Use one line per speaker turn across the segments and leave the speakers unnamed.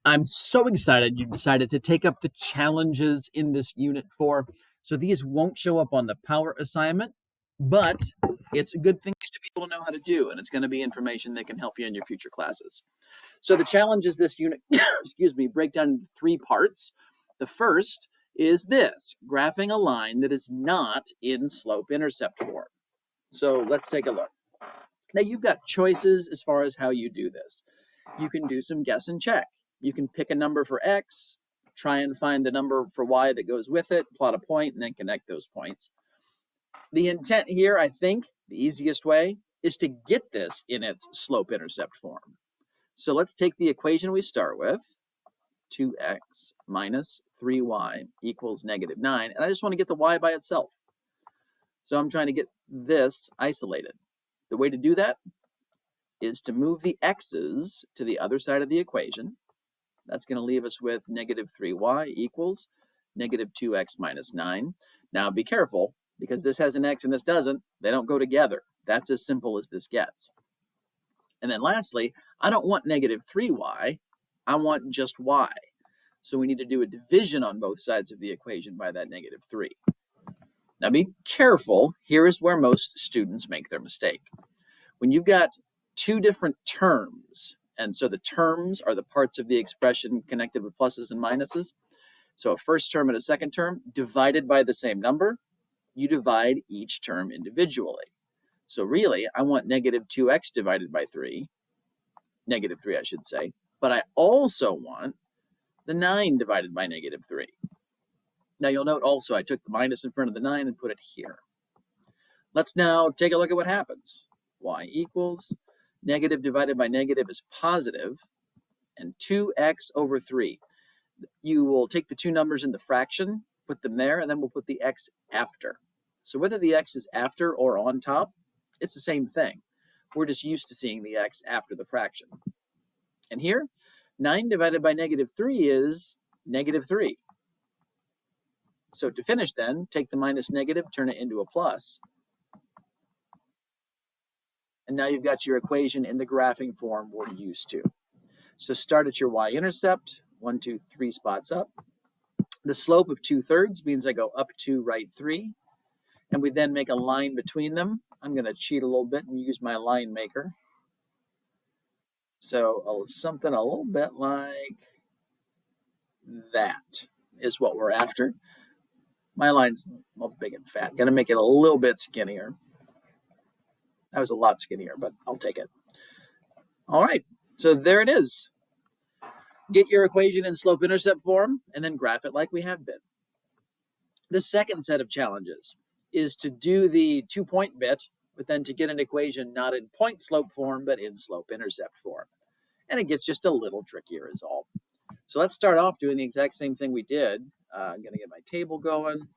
I'm so excited you decided to take up the challenges in this Unit 4. So these won't show up on the power assignment, but it's a good thing to be able to know how to do, and it's going to be information that can help you in your future classes. So the challenges this unit, excuse me, break down into three parts. The first is this, graphing a line that is not in slope-intercept form. So let's take a look. Now you've got choices as far as how you do this. You can do some guess and check. You can pick a number for X, try and find the number for Y that goes with it, plot a point, and then connect those points. The intent here, I think, the easiest way, is to get this in its slope-intercept form. So let's take the equation we start with, 2x minus 3y equals negative 9, and I just want to get the y by itself. So I'm trying to get this isolated. The way to do that is to move the x's to the other side of the equation. That's going to leave us with negative 3y equals negative 2x minus 9. Now be careful, because this has an x and this doesn't. They don't go together. That's as simple as this gets. And then lastly, I don't want negative 3y. I want just y. So we need to do a division on both sides of the equation by that negative 3. Now be careful. Here is where most students make their mistake. When you've got two different terms, and so the terms are the parts of the expression connected with pluses and minuses. So a first term and a second term divided by the same number, you divide each term individually. So really, I want negative 2x divided by 3, negative 3 I should say, but I also want the 9 divided by negative 3. Now you'll note also I took the minus in front of the 9 and put it here. Let's now take a look at what happens. Y equals negative divided by negative is positive, and 2x over 3. You will take the two numbers in the fraction, put them there, and then we'll put the x after. So whether the x is after or on top, it's the same thing. We're just used to seeing the x after the fraction. And here, 9 divided by negative 3 is negative 3. So to finish then, take the minus negative, turn it into a plus. And now you've got your equation in the graphing form we're used to. So start at your y-intercept, 1, 2, 3 spots up. The slope of 2/3 means I go up 2, right 3. And we then make a line between them. I'm going to cheat a little bit and use my line maker. So something a little bit like that is what we're after. My line's big and fat. Got to make it a little bit skinnier. That was a lot skinnier, but I'll take it. All right, so there it is. Get your equation in slope-intercept form and then graph it like we have been. The second set of challenges is to do the 2-point bit, but then to get an equation not in point slope form, but in slope-intercept form. And it gets just a little trickier is all. So let's start off doing the exact same thing we did. I'm going to get my table going.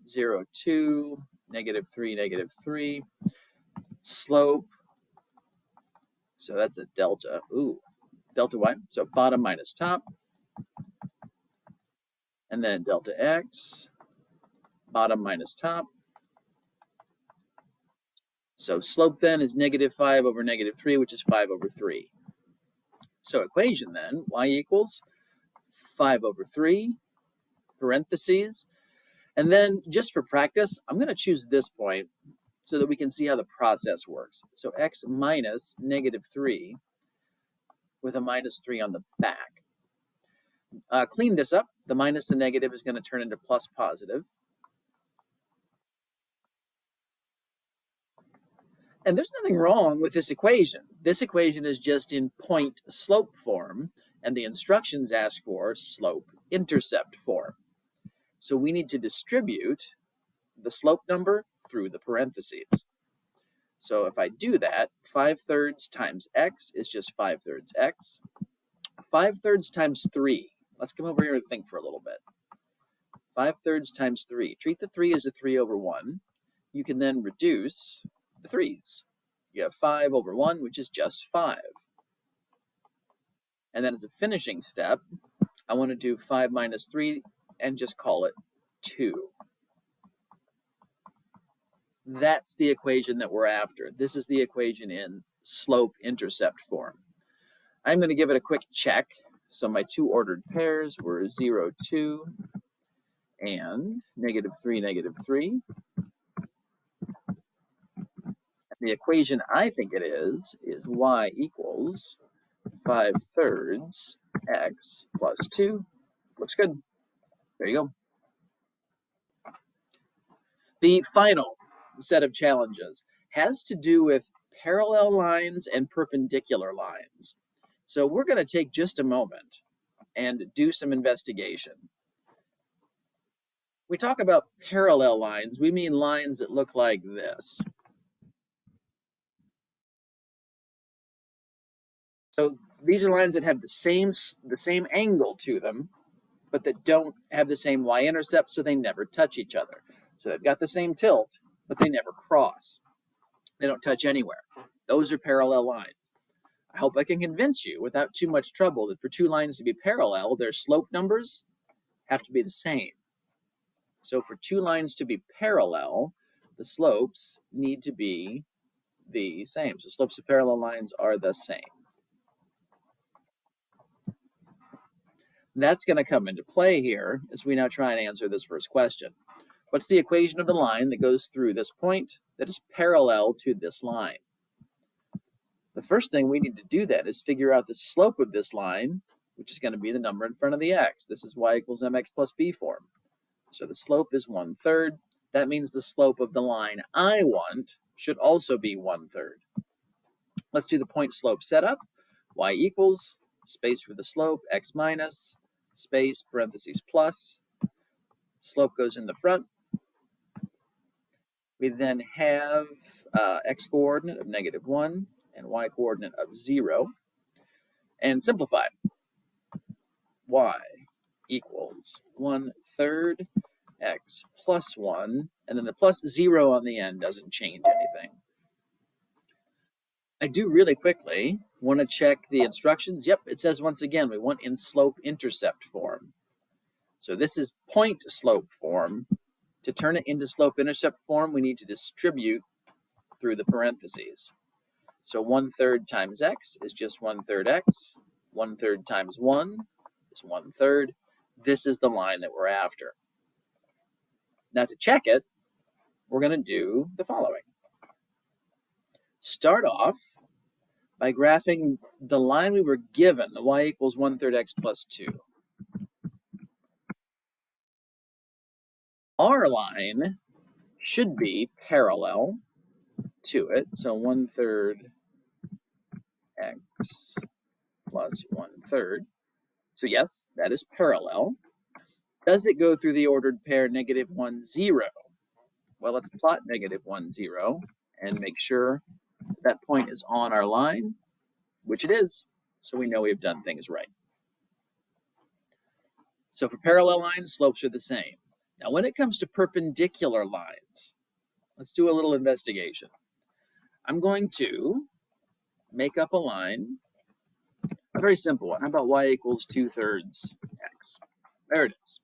0, 2, negative 3, negative 3. Slope. So that's a delta. Ooh, delta y. So bottom minus top. And then delta x. Bottom minus top. So slope then is negative 5 over negative 3, which is 5 over 3. So equation then, y equals 5 over 3, parentheses. And then just for practice, I'm going to choose this point so that we can see how the process works. So x minus negative 3 with a minus 3 on the back. Clean this up. The minus the negative is going to turn into plus positive. And there's nothing wrong with this equation. This equation is just in point slope form, and the instructions ask for slope intercept form. So we need to distribute the slope number through the parentheses. So if I do that, 5/3 times x is just 5/3 x. 5/3 times 3. Let's come over here and think for a little bit. 5/3 times 3. Treat the 3 as a 3 over 1. You can then reduce the 3's. You have 5 over 1, which is just 5. And then as a finishing step, I want to do 5 minus 3 and just call it 2. That's the equation that we're after. This is the equation in slope-intercept form. I'm going to give it a quick check. So my two ordered pairs were 0, 2, and -3, -3. The equation I think it is y equals 5/3 x plus 2. Looks good. There you go. The final set of challenges has to do with parallel lines and perpendicular lines. So we're going to take just a moment and do some investigation. We talk about parallel lines, we mean lines that look like this. So these are lines that have the same angle to them, but that don't have the same y-intercept, so they never touch each other. So they've got the same tilt, but they never cross. They don't touch anywhere. Those are parallel lines. I hope I can convince you without too much trouble that for two lines to be parallel, their slope numbers have to be the same. So for two lines to be parallel, the slopes need to be the same. So slopes of parallel lines are the same. That's going to come into play here as we now try and answer this first question. What's the equation of the line that goes through this point that is parallel to this line? The first thing we need to do then is figure out the slope of this line, which is going to be the number in front of the x. This is y equals mx plus b form. So the slope is 1/3. That means the slope of the line I want should also be 1/3. Let's do the point slope setup. Y equals, space for the slope, x minus, space, parentheses plus. Slope goes in the front. We then have x coordinate of -1 and y coordinate of 0. And simplify. Y equals 1/3 x plus 1, and then the plus 0 on the end doesn't change anything. I do really quickly want to check the instructions. Yep, it says once again we want in slope-intercept form. So this is point slope form. To turn it into slope-intercept form, we need to distribute through the parentheses. So 1/3 times x is just 1/3 x. 1/3 times 1 is 1/3. This is the line that we're after. Now to check it, we're going to do the following. Start off by graphing the line we were given, the y equals 1/3 x plus 2. Our line should be parallel to it, so 1/3 x plus 1/3. So yes, that is parallel. Does it go through the ordered pair -1, 0? Well, let's plot -1, 0 and make sure that point is on our line, which it is, so we know we've done things right. So for parallel lines, slopes are the same. Now, when it comes to perpendicular lines, let's do a little investigation. I'm going to make up a line, a very simple one. How about y equals 2/3 x? There it is.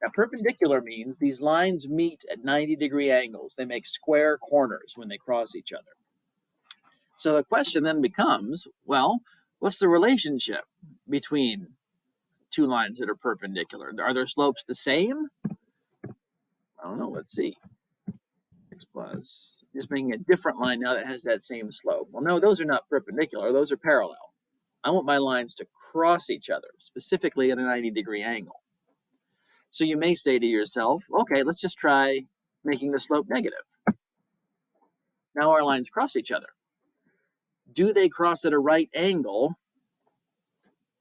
Now, perpendicular means these lines meet at 90-degree angles. They make square corners when they cross each other. So the question then becomes, well, what's the relationship between two lines that are perpendicular? Are their slopes the same? I don't know. Let's see. X plus, just making a different line now that has that same slope. Well, no, those are not perpendicular. Those are parallel. I want my lines to cross each other, specifically at a 90-degree angle. So you may say to yourself, okay, let's just try making the slope negative. Now our lines cross each other. Do they cross at a right angle?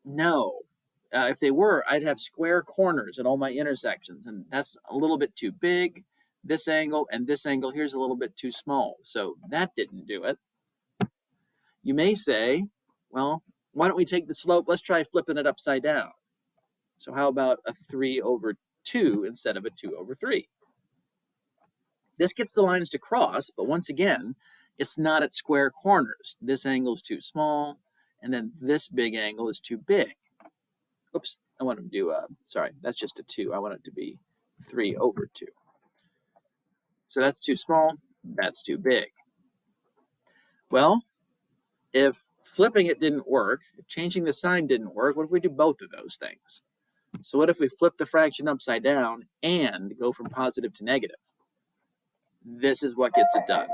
No. If they were, I'd have square corners at all my intersections, and that's a little bit too big. This angle and this angle here's a little bit too small, so that didn't do it. You may say, well, why don't we take the slope, let's try flipping it upside down. So how about a 3/2 instead of a 2/3? This gets the lines to cross, but once again, it's not at square corners. This angle is too small, and then this big angle is too big. Oops, I want to do, sorry, that's just a 2. I want it to be 3/2. So that's too small, that's too big. Well, if Flipping it didn't work. Changing the sign didn't work. What if we do both of those things? So what if we flip the fraction upside down and go from positive to negative? This is what gets it done.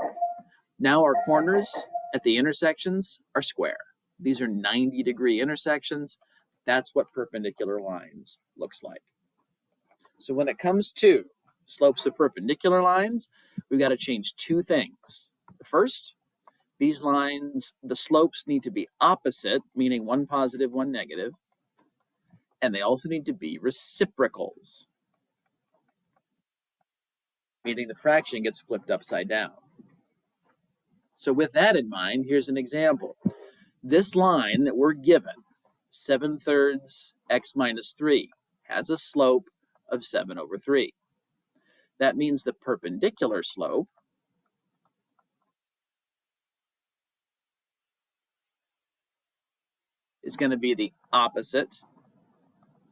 Now our corners at the intersections are square. These are 90-degree intersections. That's what perpendicular lines looks like. So when it comes to slopes of perpendicular lines, we've got to change two things. The first, these lines, the slopes need to be opposite, meaning one positive, one negative, and they also need to be reciprocals, meaning the fraction gets flipped upside down. So with that in mind, here's an example. This line that we're given, 7/3 x minus 3, has a slope of 7/3. That means the perpendicular slope is going to be the opposite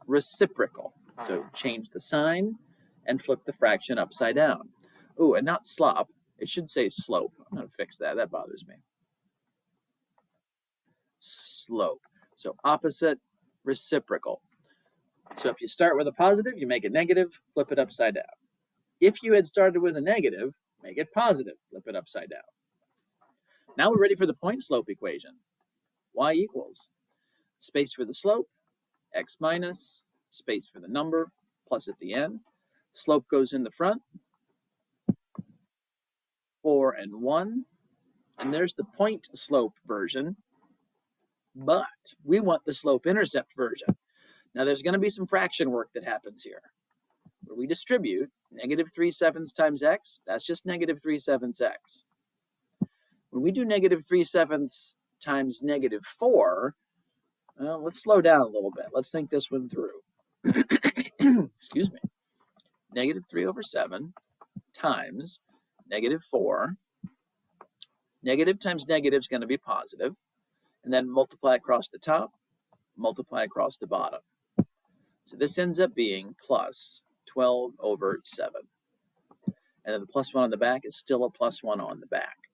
reciprocal. So change the sign and flip the fraction upside down. Oh, and not slop. It should say slope. I'm going to fix that. That bothers me. Slope. So opposite reciprocal. So if you start with a positive, you make it negative, flip it upside down. If you had started with a negative, make it positive, flip it upside down. Now we're ready for the point slope equation. Y equals space for the slope, x minus, space for the number, plus at the end. Slope goes in the front, 4 and 1. And there's the point slope version, but we want the slope intercept version. Now there's going to be some fraction work that happens here. Where we distribute negative 3/7 times x, that's just negative 3/7 x. When we do negative 3/7 times negative 4, well, let's slow down a little bit. Let's think this one through. Excuse me. Negative 3/7 times negative 4. Negative times negative is going to be positive, and then multiply across the top, multiply across the bottom. So this ends up being plus 12/7. And then the plus 1 on the back is still a plus 1 on the back.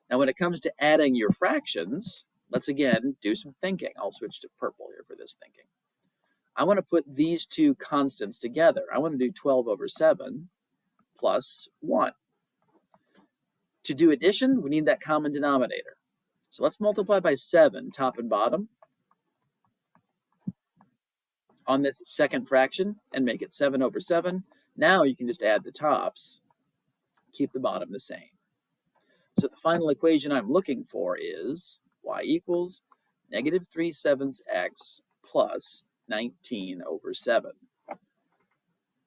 Now when it comes to adding your fractions, let's again do some thinking. I'll switch to purple here for this thinking. I want to put these two constants together. I want to do 12/7 plus 1. To do addition, we need that common denominator. So let's multiply by 7, top and bottom, on this second fraction and make it 7/7. Now you can just add the tops, keep the bottom the same. So the final equation I'm looking for is y equals negative 3/7 x plus 19/7.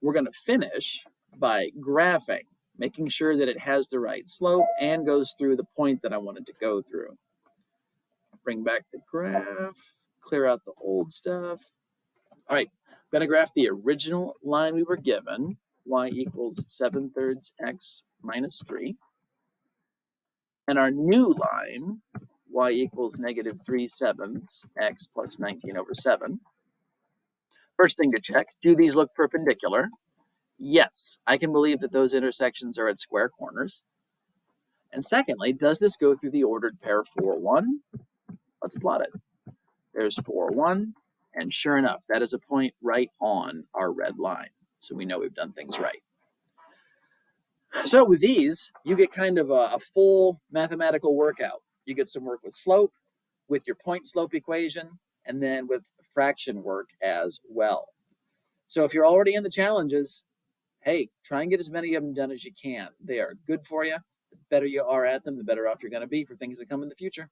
We're going to finish by graphing, making sure that it has the right slope and goes through the point that I wanted to go through. Bring back the graph, clear out the old stuff. All right, I'm going to graph the original line we were given, y equals 7/3 x minus 3. And our new line, y equals negative 3/7 x plus 19/7. First thing to check, do these look perpendicular? Yes, I can believe that those intersections are at square corners. And secondly, does this go through the ordered pair 4, 1? Let's plot it. There's 4, 1, and sure enough, that is a point right on our red line. So we know we've done things right. So with these, you get kind of a full mathematical workout. You get some work with slope, with your point slope equation, and then with fraction work as well. So if you're already in the challenges, hey, try and get as many of them done as you can. They are good for you. The better you are at them, the better off you're going to be for things that come in the future.